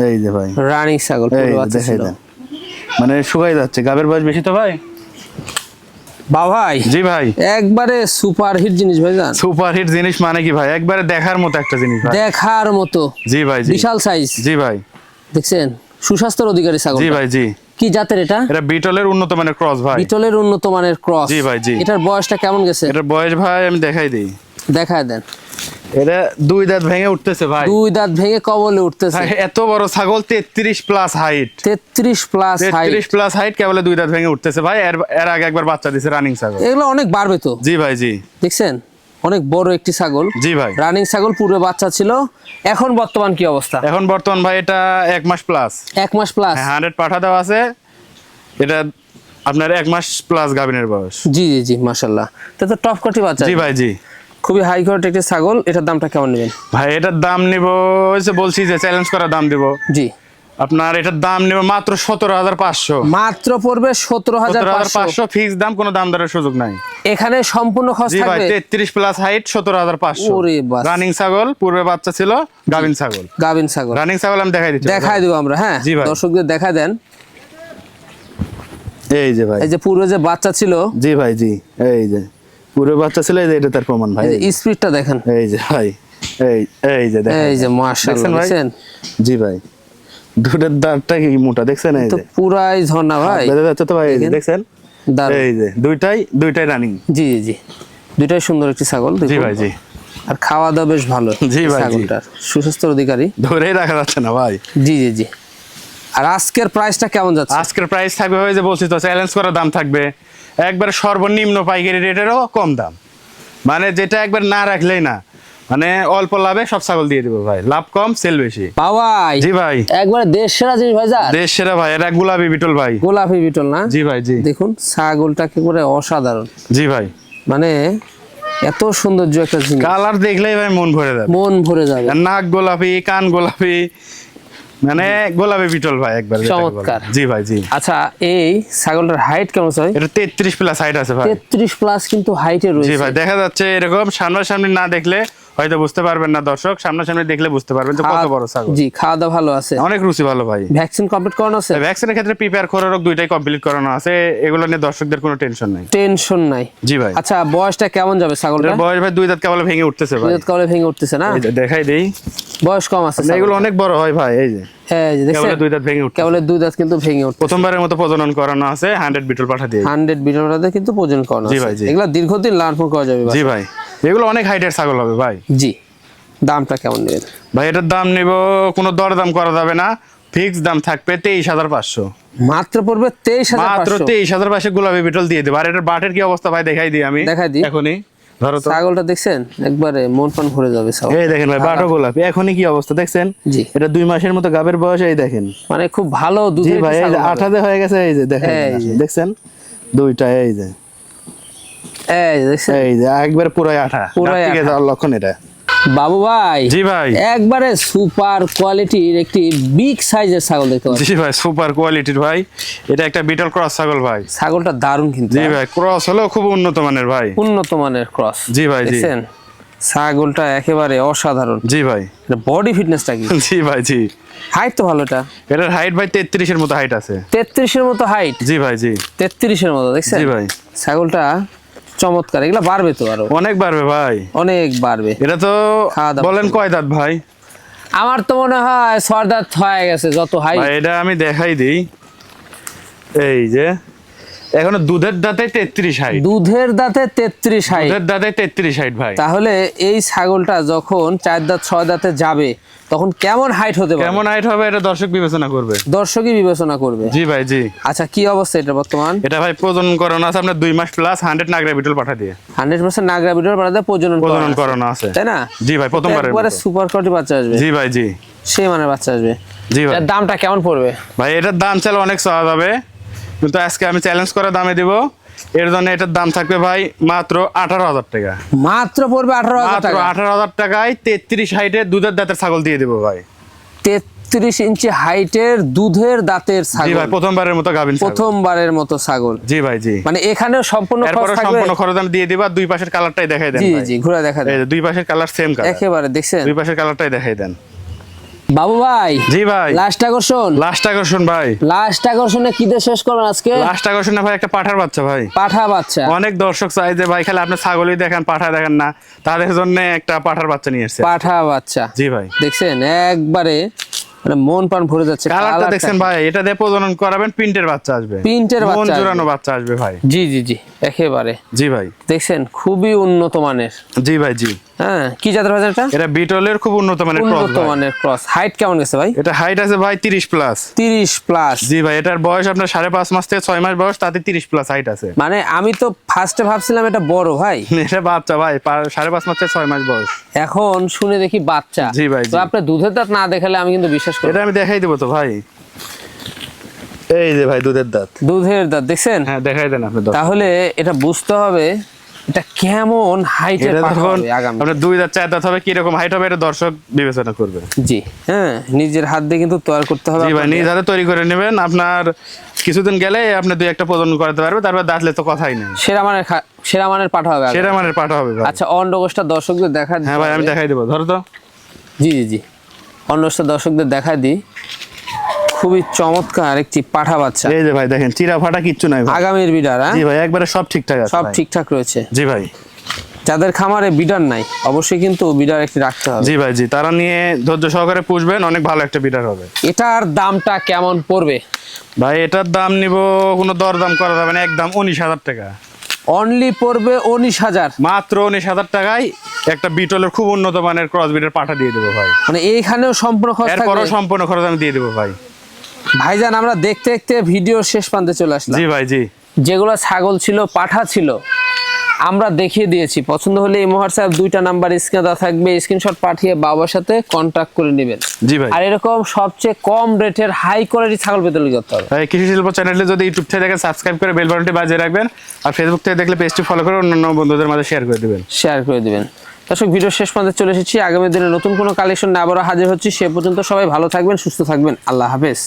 Speaker 1: এই যে ভাই
Speaker 2: রানিং ছাগল
Speaker 1: এই
Speaker 2: পুরো
Speaker 1: যে
Speaker 2: বাচ্চা
Speaker 1: দেখাই
Speaker 2: ছিল।
Speaker 1: দেন, মানে শুকাই যাচ্ছে, গাবের বয়স বেশি তো ভাই।
Speaker 2: বা ভাই,
Speaker 1: জি ভাই,
Speaker 2: একবারে সুপার হিট জিনিস ভাইজান।
Speaker 1: সুপার হিট জিনিস মানে কি ভাই? একবারে দেখার মতো একটা জিনিস ভাই।
Speaker 2: দেখার মতো।
Speaker 1: জি ভাই জি।
Speaker 2: বিশাল সাইজ।
Speaker 1: জি ভাই।
Speaker 2: দেখছেন, সুস্বাস্থ্যের অধিকারী ছাগল।
Speaker 1: জি ভাই জি।
Speaker 2: কি জাতের এটা?
Speaker 1: এটা বিটলের উন্নত মানের ক্রস ভাই।
Speaker 2: বিটলের উন্নত মানের ক্রস।
Speaker 1: জি ভাই জি।
Speaker 2: এটার বয়সটা কেমন গেছে?
Speaker 1: এটার বয়স ভাই আমি দেখাই দিই।
Speaker 2: দেখায় দেন।
Speaker 1: এটা 2 দাঁত ভেঙে উঠতেছে ভাই।
Speaker 2: 2 দাঁত ভেঙে কবলে উঠতেছে।
Speaker 1: ভাই এত বড় ছাগল, 33 plus height.
Speaker 2: 33 plus height.
Speaker 1: 33 plus height, কেবল 2 দাঁত ভেঙে উঠতেছে ভাই। এর আগে একবার বাচ্চা দিছে, রানিং ছাগল।
Speaker 2: এগুলো অনেক বাড়বে তো।
Speaker 1: জি ভাই জি।
Speaker 2: দেখছেন, অনেক বড় একটি ছাগল।
Speaker 1: জি ভাই।
Speaker 2: রানিং ছাগল, পূর্বে বাচ্চা ছিল। এখন বর্তমান কি অবস্থা?
Speaker 1: এখন বর্তমান ভাই এটা 1 মাস প্লাস।
Speaker 2: 1 মাস প্লাস?
Speaker 1: 100 পাঠা দেওয়া আছে। এটা আপনার 1 মাস প্লাস গাভিনের বয়স।
Speaker 2: জি জি জি, মাশাআল্লাহ। তো টপ কোয়ালিটি বাচ্চা।
Speaker 1: জি ভাই জি।
Speaker 2: খুবই হাই কোয়ালিটি একটি ছাগল। এটার দামটা কেমন নেবেন
Speaker 1: ভাই? এটার দাম নিব, ওই যে বলছি যে চ্যালেঞ্জ করা দাম দিব।
Speaker 2: জি।
Speaker 1: আপনার এটার দাম নিব মাত্র 17,500।
Speaker 2: মাত্র পড়বে 17,500?
Speaker 1: 17,500 ফিক্স দাম, কোনো দাম দরের সুযোগ নাই।
Speaker 2: এখানে সম্পূর্ণ খরচ
Speaker 1: জি ভাই,
Speaker 2: থাকবে?
Speaker 1: 33 প্লাস হাইট, 17,500।
Speaker 2: ওরে বাস।
Speaker 1: রানিং ছাগল, পূর্বে বাচ্চা ছিল, গাভিন ছাগল।
Speaker 2: গাভিন ছাগল।
Speaker 1: রানিং ছাগল আমি দেখাই দিচ্ছি।
Speaker 2: দেখাই দেব আমরা। হ্যাঁ,
Speaker 1: জি ভাই।
Speaker 2: দর্শকদের দেখায় দেন।
Speaker 1: এই যে ভাই,
Speaker 2: এই যে পূর্বে যে বাচ্চা ছিল।
Speaker 1: জি ভাই জি। এই যে পূর্বে বাচ্চা ছিল, এই যে এটা তার প্রমাণ ভাই।
Speaker 2: স্পিডটা দেখেন।
Speaker 1: এই যে ভাই, এই যে দেখেন।
Speaker 2: এই যে মাশাআল্লাহ, দেখছেন?
Speaker 1: জি ভাই, দুটোর দাঁতটা কি মোটা, দেখছেন? এই
Speaker 2: তো
Speaker 1: যে
Speaker 2: পুরাই ঝর্ণা ভাই।
Speaker 1: বেঁধে যাচ্ছে তো ভাই, এই যে দেখছেন?
Speaker 2: দারুণ।
Speaker 1: এই যে দুইটাই রানিং।
Speaker 2: জি জি জি, দুইটাই সুন্দর একটি ছাগল।
Speaker 1: জি ভাই জি।
Speaker 2: আর খাওয়া দাওয়া বেশ ভালো।
Speaker 1: জি ভাই জি।
Speaker 2: ছাগলটার সুস্বাস্থ্যের অধিকারী।
Speaker 1: ধরেই রাখা যাচ্ছে না ভাই।
Speaker 2: জি জি জি। আর আজকের প্রাইসটা কেমন যাচ্ছে?
Speaker 1: আজকের প্রাইস থাকবে, ওই যে বলছি তো, চ্যালেঞ্জ করা দাম থাকবে। একবারে সর্বনিম্ন পাইকারি রেটেরও কম দাম, মানে যেটা একবার না রাখলেই না, মানে অল্প লাভে সব ছাগল দিয়ে দিব ভাই। লাভ কম, সেল বেশি।
Speaker 2: বাবাই,
Speaker 1: জি ভাই,
Speaker 2: একবারে দেশ সেরা জিনিস ভাই। যা
Speaker 1: দেশ সেরা ভাই। এটা গোলাপি বিটল ভাই।
Speaker 2: গোলাপি বিটল না?
Speaker 1: জি ভাই জি।
Speaker 2: দেখুন ছাগলটা কি করে অসাধারণ।
Speaker 1: জি ভাই,
Speaker 2: মানে এত সৌন্দর্য একটা জিনিস,
Speaker 1: কালার দেখলেই ভাই মন ভরে যাবে।
Speaker 2: মন ভরে যাবে।
Speaker 1: নাক গোলাপি, কান গোলাপি, মানে গোলাপি বিটল ভাই একবার।
Speaker 2: চমৎকার।
Speaker 1: জি ভাই জি।
Speaker 2: আচ্ছা, এই ছাগলটার হাইট কেমন আছে ভাই?
Speaker 1: এটা 33 প্লাস হাইট আছে ভাই।
Speaker 2: 33 প্লাস কিন্তু হাইটে
Speaker 1: জি
Speaker 2: রয়েছে।
Speaker 1: ভাই, দেখা যাচ্ছে এরকম। সামনাসামনি না দেখলে হয়তো বুঝতে পারবেন না দর্শক, সামনাসামনি দেখলে বুঝতে পারবেন যে কত বড় ছাগল।
Speaker 2: জি, খাওয়া দাওয়া ভালো আছে?
Speaker 1: অনেক রুচি ভালো ভাই।
Speaker 2: ভ্যাকসিন কমপ্লিট করানো আছে?
Speaker 1: ভ্যাকসিনের ক্ষেত্রে প্রিপেয়ার খোরাক দুইটাই কমপ্লিট করানো আছে। এগুলো নিয়ে দর্শকদের কোনো টেনশন নাই।
Speaker 2: টেনশন নাই।
Speaker 1: জি ভাই।
Speaker 2: আচ্ছা, বয়সটা কেমন যাবে ছাগলটা?
Speaker 1: এর বয়স ভাই 2 দাঁত কেবল ভেঙে উঠতেছে ভাই।
Speaker 2: 2 দাঁত কেবল ভেঙে উঠতেছে না?
Speaker 1: এই যে দেখাই দেই,
Speaker 2: বয়স কম আছে।
Speaker 1: এগুলো অনেক বড় হয় ভাই। এই যে
Speaker 2: হ্যাঁ, যে
Speaker 1: কেবল
Speaker 2: দেখছেন
Speaker 1: 2 দাঁত ভেঙে উঠছে।
Speaker 2: কেবল 2 দাঁত কিন্তু ভেঙে উঠছে।
Speaker 1: প্রথমবারের মতো প্রজনন করানো আছে 100 বিটল পাঠা দিয়ে।
Speaker 2: 100 বিটলটাতে কিন্তু প্রজনন করানো
Speaker 1: জি
Speaker 2: আছে।
Speaker 1: ভাই, জি।
Speaker 2: এগুলা দীর্ঘদিন লালন পালন করা যাবে।
Speaker 1: জি ভাই, এগুলো অনেক হাইটের ছাগল হবে ভাই।
Speaker 2: জি। দামটা কেমন নেবেন
Speaker 1: ভাই? এটার দাম নিব, কোনো দরদাম করা যাবে না, ফিক্স দাম থাকবে 23,500।
Speaker 2: মাত্র পড়বে 23,500?
Speaker 1: মাত্র 23,500 গোলাপি বিটল দিয়ে দেব। আর এটার বাটের কি অবস্থা ভাই দেখাই দিই আমি।
Speaker 2: দেখাই দিই
Speaker 1: এখনই ধরো তো।
Speaker 2: ছাগলটা দেখছেন, একবারে মন প্রাণ ভরে যাবে ছাগল।
Speaker 1: এই দেখেন ভাই, বাটো গোলাপি এখনই কি অবস্থা দেখছেন?
Speaker 2: জি।
Speaker 1: এটা 2 মাসের মতো গাবের বয়স। এই দেখেন,
Speaker 2: মানে খুব ভালো
Speaker 1: জি
Speaker 2: দুধের
Speaker 1: ভাই, এই যে
Speaker 2: ছাগল হবে।
Speaker 1: আঠাতে হয়ে গেছে। এই যে দেখেন,
Speaker 2: এই যে।
Speaker 1: দেখছেন দুইটা। এই যে
Speaker 2: দেখছেন,
Speaker 1: এই যে একবার পুরাই আঠা,
Speaker 2: পুরাই
Speaker 1: গাছ থেকে
Speaker 2: আঠা।
Speaker 1: যাওয়ার লক্ষণ এটা।
Speaker 2: বাবু ভাই।
Speaker 1: জি ভাই।
Speaker 2: একবারে সুপার কোয়ালিটির একটি বিগ সাইজের ছাগল দেখতে পাচ্ছি।
Speaker 1: জি ভাই, সুপার কোয়ালিটির ভাই। এটা একটা বিটল ক্রস ছাগল ভাই।
Speaker 2: ছাগলটা দারুণ কিন্তু।
Speaker 1: জি ভাই, ক্রস হলো খুব উন্নত মানের ভাই।
Speaker 2: উন্নত মানের ক্রস।
Speaker 1: জি ভাই জি।
Speaker 2: দেখছেন, ছাগলটা একেবারে অসাধারণ।
Speaker 1: জি ভাই।
Speaker 2: বডি ফিটনেসটা কি?
Speaker 1: জি ভাই জি।
Speaker 2: হাইট তো ভালো।
Speaker 1: এটার হাইট ভাই 33 এর মতো হাইট আছে।
Speaker 2: 33 এর মতো হাইট?
Speaker 1: জি ভাই জি।
Speaker 2: 33 এর মতো, দেখছেন?
Speaker 1: জি ভাই।
Speaker 2: ছাগলটা চমৎকার। এগুলা বাড়বে তো আরো
Speaker 1: অনেক বাড়বে ভাই,
Speaker 2: অনেক বাড়বে।
Speaker 1: এটা তো বলেন কয় দাঁত ভাই?
Speaker 2: আমার তো মনে হয় 6 দাঁত হয়ে গেছে যত হাইট।
Speaker 1: ভাই এটা আমি দেখাই দিই, এই যে এখনো দুধের দাঁতে 33 হাইট।
Speaker 2: দুধের দাঁতে 33 হাইট?
Speaker 1: দুধের দাঁতে 33 হাইট ভাই।
Speaker 2: তাহলে এই ছাগলটা যখন 4 দাঁত 6 দাঁতে যাবে তখন কেমন হাইট হতে পারে?
Speaker 1: কেমন হাইট হবে এটা দর্শক বিবেচনা করবে।
Speaker 2: দর্শকই বিবেচনা করবে।
Speaker 1: জি ভাই জি।
Speaker 2: আচ্ছা, কি অবস্থা এটা বর্তমান?
Speaker 1: এটা ভাই প্রজনন করানো আছে আপনার 2 মাস প্লাস 100 নাগরা বিটল পাঠা দিয়ে।
Speaker 2: 100% নাগরা বিটল পাঠাতে প্রজনন
Speaker 1: করানো আছে,
Speaker 2: তাই না?
Speaker 1: জি ভাই, প্রথমবারের
Speaker 2: একবারে
Speaker 1: মতো।
Speaker 2: সুপার কোয়ালিটি বাচ্চা আসবে।
Speaker 1: জি ভাই জি।
Speaker 2: সেই মানের বাচ্চা আসবে।
Speaker 1: জি ভাই।
Speaker 2: এর দামটা কেমন পড়বে?
Speaker 1: ভাই এটার দাম চাইলে অনেক চাওয়া যাবে, কিন্তু আজকে আমি চ্যালেঞ্জ করে দামে দিব। এর জন্য এটার দাম থাকবে ভাই মাত্র 18,000 টাকা।
Speaker 2: মাত্র পড়বে 18,000
Speaker 1: মাত্র
Speaker 2: টাকা?
Speaker 1: 18,000 টাকায় 33 হাইটের দুধের দাঁতের ছাগল দিয়ে দেবো ভাই।
Speaker 2: 33 ইঞ্চি হাইটের দুধের দাঁতের
Speaker 1: জি
Speaker 2: ছাগল?
Speaker 1: ভাই, প্রথমবারের মতো গাভিন ছাগল।
Speaker 2: প্রথমবারের মতো ছাগল?
Speaker 1: জি ভাই জি।
Speaker 2: মানে এখানে সম্পূর্ণ
Speaker 1: এরপর
Speaker 2: খরচ থাকবে?
Speaker 1: সম্পূর্ণ খরচ আমি দিয়ে দিব। আর দুই পাশের কালারটাই দেখাই দেন
Speaker 2: জি
Speaker 1: ভাই।
Speaker 2: জি, ঘুরে দেখা
Speaker 1: এই
Speaker 2: দেন।
Speaker 1: যে দুই পাশের কালার সেম কালার
Speaker 2: একেবারে দেখছেন?
Speaker 1: দুই পাশের কালারটাই দেখাই দেন।
Speaker 2: বাবু ভাই।
Speaker 1: জি ভাই।
Speaker 2: লাস্ট আকর্ষণ?
Speaker 1: লাস্ট আকর্ষণ ভাই।
Speaker 2: লাস্ট আকর্ষণে কি দিয়ে শেষ করবেন আজকে?
Speaker 1: লাস্ট আকর্ষণে ভাই একটা পাঠার বাচ্চা ভাই।
Speaker 2: পাঠা বাচ্চা?
Speaker 1: অনেক দর্শক চাই যে ভাই খালি আপনি ছাগলই দেখেন পাঠা দেখেন না, তাদের জন্য একটা পাঠার বাচ্চা নিয়ে এসেছে।
Speaker 2: পাঠা বাচ্চা?
Speaker 1: জি ভাই।
Speaker 2: দেখছেন একবারে মানে মন প্রাণ ভরে যাচ্ছে।
Speaker 1: কালারটা দেখছেন ভাই, এটা দিয়ে প্রজনন করাবেন, প্রিন্টের বাচ্চা আসবে।
Speaker 2: প্রিন্টের বাচ্চা
Speaker 1: মন
Speaker 2: আসবে?
Speaker 1: জোড়ানো বাচ্চা আসবে ভাই।
Speaker 2: জি জি জি, একেবারে।
Speaker 1: জি ভাই।
Speaker 2: দেখছেন খুবই উন্নত মানের।
Speaker 1: জি ভাই জি।
Speaker 2: হ্যাঁ, কি জাতের ভাই এটা?
Speaker 1: এটা বিটলের খুব উন্নত মানের ক্রস
Speaker 2: উন্নত
Speaker 1: ভাই।
Speaker 2: মানের ক্রস। হাইট কেমন গেছে ভাই?
Speaker 1: এটা হাইট আছে ভাই 30 প্লাস।
Speaker 2: 30 প্লাস?
Speaker 1: জি ভাই, এটার বয়স আপনার 5.5 মাস থেকে 6 মাস বয়স, তাতে 30 প্লাস হাইট আছে।
Speaker 2: মানে আমি তো ফার্স্টে ভাবছিলাম এটা বড় ভাই।
Speaker 1: এটা বাচ্চা ভাই, 5.5 মাস থেকে 6 মাস বয়স।
Speaker 2: এখন শুনে দেখি বাচ্চা।
Speaker 1: জি ভাই
Speaker 2: তো
Speaker 1: জি।
Speaker 2: আপনি দুধের দাঁত না দেখালে আমি কিন্তু বিশ্বাস করি।
Speaker 1: এটা আমি দেখাই দেবো তো ভাই, এই যে ভাই দুধের দাঁত।
Speaker 2: দুধের দাঁত দেখছেন?
Speaker 1: হ্যাঁ দেখাই দেন আপনি।
Speaker 2: তাহলে এটা বুঝতে হবে এটা কেমন হাইটের
Speaker 1: এটা
Speaker 2: পাঠা
Speaker 1: যখন
Speaker 2: হবে আগামী।
Speaker 1: আপনার 2 দাঁত 4 দাঁত হবে, কি রকম হাইট হবে এটা দর্শক বিবেচনা করবে।
Speaker 2: জি হ্যাঁ, নিজের হাত দিয়ে কিন্তু তৈরি করতে হবে।
Speaker 1: জি ভাই, নিজ হাতে তৈরি করে নেবেন। আপনার কিছুদিন গেলে আপনি 2-1টা প্রজনন করাতে পারবে, তারপর দাঁতলে তো কথাই নেই।
Speaker 2: সেরা মানের পাঠা হবে আগামী।
Speaker 1: সেরা মানের পাঠা হবে ভাই।
Speaker 2: আচ্ছা, অন্ডকোষটা দর্শকদের দেখা দিতে
Speaker 1: হ্যাঁ ভাই, আমি
Speaker 2: হবে।
Speaker 1: দেখাই দেবো, ধরো তো।
Speaker 2: জি জি জি, অন্ডকোষটা দর্শকদের দেখা দিই। খুবই চমৎকার একটি পাঠা বাচ্চা।
Speaker 1: এই যে ভাই দেখেন, চিরা ফাটা কিচ্ছু নাই ভাই।
Speaker 2: আগামীর বিডার?
Speaker 1: জি ভাই, একবারে সব ঠিকঠাক আছে
Speaker 2: সব
Speaker 1: ভাই।
Speaker 2: ঠিকঠাক রয়েছে?
Speaker 1: জি ভাই।
Speaker 2: যাদের খামারে বিডার নাই অবশ্যই কিন্তু বিডার একটি রাখতে হবে।
Speaker 1: জি ভাই জি, তারা নিয়ে ধৈর্য সহকারে পুষবেন, অনেক ভালো একটা বিটার হবে।
Speaker 2: এটার দামটা কেমন পড়বে
Speaker 1: ভাই এটার দাম নিব, কোনো দরদাম করা যাবে না, একদম 19,000 টাকা।
Speaker 2: অনলি পড়বে 19,000?
Speaker 1: মাত্র 19,000 টাকায় একটা বিটলের খুব উন্নত মানের ক্রস বিটের পাঠা দিয়ে দেবো ভাই।
Speaker 2: মানে এইখানেও সম্পূর্ণ খরচ থাকবে?
Speaker 1: এরপরও সম্পূর্ণ খরচ আমি দিয়ে দেবো ভাই।
Speaker 2: ভাইজান, আমরা দেখতে দেখতে ভিডিওর শেষ প্রান্তে চলে আসলাম।
Speaker 1: জি ভাই জি।
Speaker 2: যেগুলো ছাগল ছিল, পাঠা ছিল, আমরা দেখিয়ে দিয়েছি। পছন্দ হলে এই হোয়াটসঅ্যাপ 2টা নাম্বার স্ক্রিনে দেওয়া থাকবে, স্ক্রিনশট পাঠিয়ে বাবার সাথে কন্ট্যাক্ট করে নেবেন।
Speaker 1: জি ভাই।
Speaker 2: আর এরকম সবচেয়ে কম রেটের হাই কোয়ালিটি ছাগল পেতে হলে করতে হবে
Speaker 1: ভাই কৃষি শিল্প চ্যানেলে যদি ইউটিউব থেকে দেখেন সাবস্ক্রাইব করে বেল বাটনটি বাজিয়ে রাখবেন, আর ফেসবুক থেকে দেখলে পেজটি ফলো করে অন্যান্য বন্ধুদের মাঝে শেয়ার করে দিবেন।
Speaker 2: শেয়ার করে দিবেন। দর্শক, ভিডিও শেষ পর্যন্ত চলে এসেছি। আগামী দিনে নতুন কোনো কালেকশন আবারও হাজির হচ্ছি। সে পর্যন্ত সবাই ভালো থাকবেন, সুস্থ থাকবেন। আল্লাহ হাফেজ।